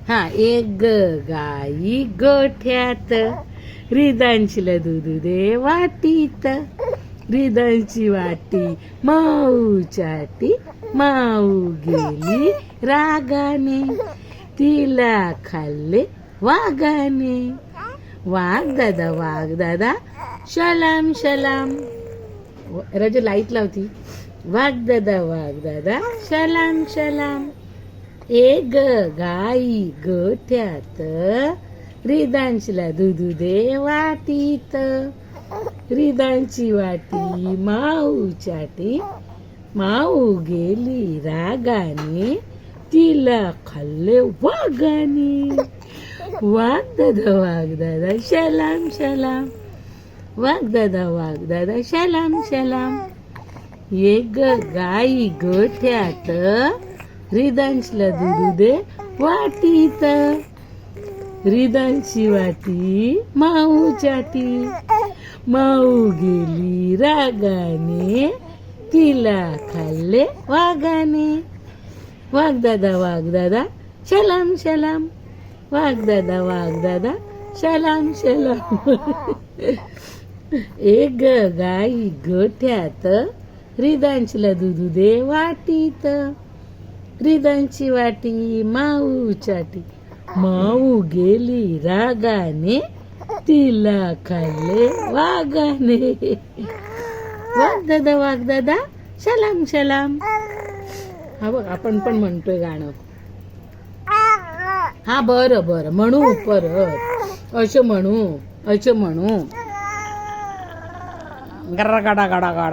हा एक गाई गोठ्यात, रिदांशीला दूध दे वाटीत. रिदांची वाटी माऊ चाटी, माऊ गेली रागाने, तिला खाल्ले वाघाने. वाघ दादा शलाम शलाम. राजू लाईट लावती. वाघ दादा शलाम शलाम. एक गाई गोठ्यात, रिदांशीला दूध दे वाटीत. रिदांची वाटी माऊ चाटी, माऊ गेली रागाने, तिला खाल्ले वाघाने. वाघ दादा शलाम शलाम. वाघ दादा शलाम शलाम. एक गाई गोठ्यात, रिदांशीला दूध दे वाटीत. रिदांची वाटी माऊ चाटी, माऊ गेली रागाने, तिला खाल्ले वाघाने. वाघ दादा शलाम शलाम. वाघ दादा शलाम शलाम. एक गाई गोठ्यात, रिदांशीला दूध दे वाटीत. रिदांची वाटी माऊ चाटी, माऊ गेली रागाने, तिला खाल्ले वाघाने. वाघ दादा शलाम शलाम. हा बघ आपण पण म्हणतोय गाणं. हा बरं म्हणू परत. असं म्हणू गरा गाडा गाडा गाडा.